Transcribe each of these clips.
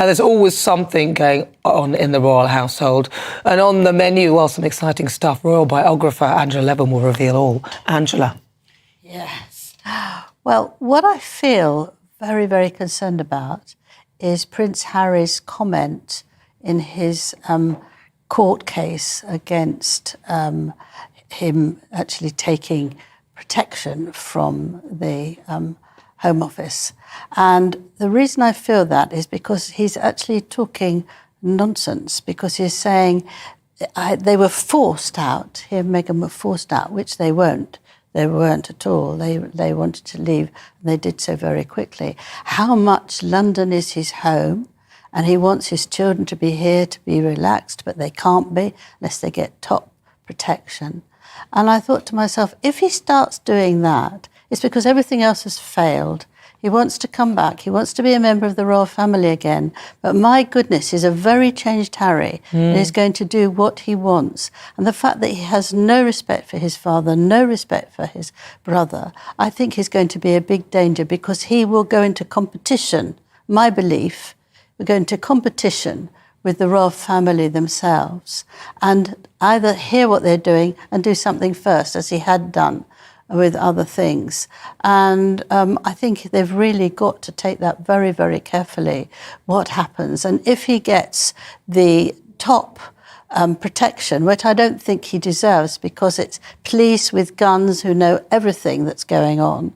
There's always something going on in the royal household. And on the menu, well, some exciting stuff. Royal biographer Angela Levin will reveal all. Angela. Yes. Well, what I feel very, very concerned about is Prince Harry's comment in his court case against him actually taking protection from the Home Office. And the reason I feel that is because he's actually talking nonsense, because he's saying they were forced out, he and Meghan were forced out, which they weren't. They weren't at all. They wanted to leave, and they did so very quickly. How much London is his home, and he wants his children to be here to be relaxed, but they can't be unless they get top protection. And I thought to myself, if he starts doing that, it's because everything else has failed. He wants to come back. He wants to be a member of the royal family again. But my goodness, he's a very changed Harry, and he's going to do what he wants. And the fact that he has no respect for his father, no respect for his brother, I think he's going to be a big danger, because he will go into competition. My belief, will go into competition with the royal family themselves, and either hear what they're doing and do something first, as he had done with other things. And I think they've really got to take that very, very carefully, what happens. And if he gets the top protection, which I don't think he deserves, because it's police with guns who know everything that's going on,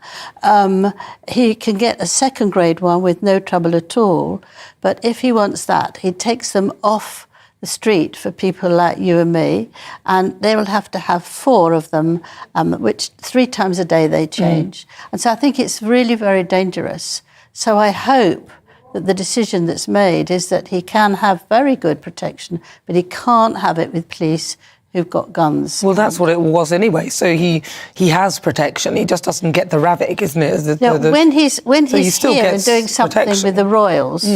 he can get a second-grade one with no trouble at all. But if he wants that, he takes them off the street for people like you and me, and they will have to have 4 of them, which 3 times a day they change. And so I think it's really very dangerous. So I hope that the decision that's made is that he can have very good protection, but he can't have it with police who've got guns. Well, that's what it was anyway. So he has protection. He just doesn't get the ravic, isn't it? When he's here and doing something with the royals,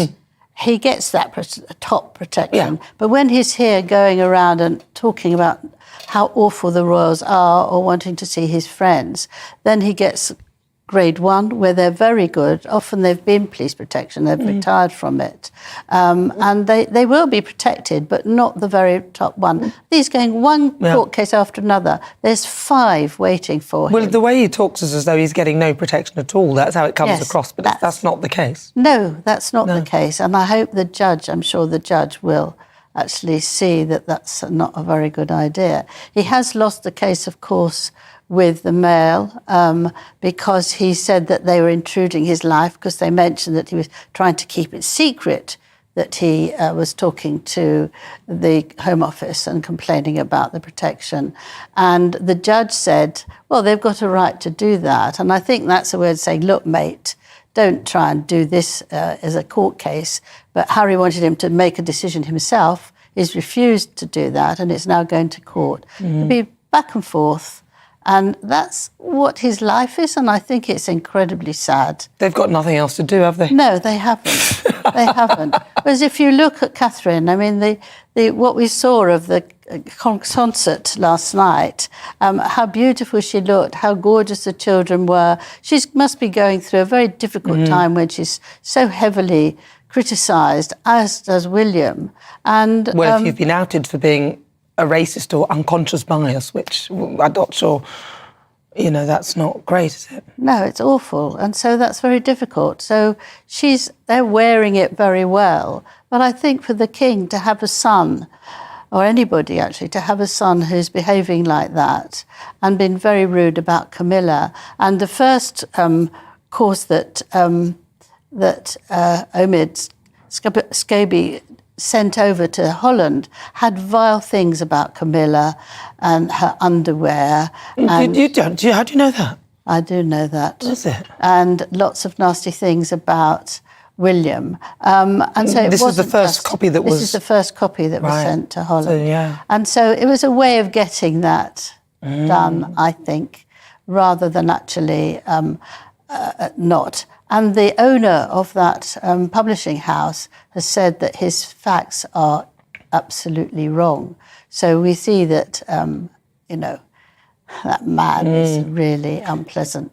he gets that top protection. Yeah. But when he's here going around and talking about how awful the royals are, or wanting to see his friends, then he gets grade 1, where they're very good. Often they've been police protection, they've retired from it. And they will be protected, but not the very top one. He's going one court case after another. There's 5 waiting for him. Well, the way he talks is as though he's getting no protection at all. That's how it comes across, but that's not the case. No, that's not the case. And I hope the judge, I'm sure the judge will actually see that that's not a very good idea. He has lost the case, of course, with the Mail, because he said that they were intruding his life, because they mentioned that he was trying to keep it secret, that he was talking to the Home Office and complaining about the protection. And the judge said, well, they've got a right to do that. And I think that's a way of saying, look, mate, don't try and do this as a court case. But Harry wanted him to make a decision himself. He's refused to do that, and it's now going to court. It'll be back and forth. And that's what his life is, and I think it's incredibly sad. They've got nothing else to do, have they? No, they haven't. They haven't. Whereas if you look at Catherine, I mean, what we saw of the concert last night, how beautiful she looked, how gorgeous the children were. She must be going through a very difficult time when she's so heavily criticised, as does William. And well, if you've been outed for being a racist or unconscious bias, which I'm not sure, that's not great, is it? No, it's awful. And so that's very difficult. So they're wearing it very well. But I think for the king to have a son, or anybody actually, to have a son who's behaving like that and been very rude about Camilla. And the first course that Omid Scobie sent over to Holland had vile things about Camilla and her underwear. How do you know that? I do know that. Is it? And lots of nasty things about William. And so this is the first copy that was... This is the first copy that was sent to Holland. So, yeah. And so it was a way of getting that done, I think, rather than actually not. And the owner of that publishing house has said that his facts are absolutely wrong. So we see that, that man is really unpleasant.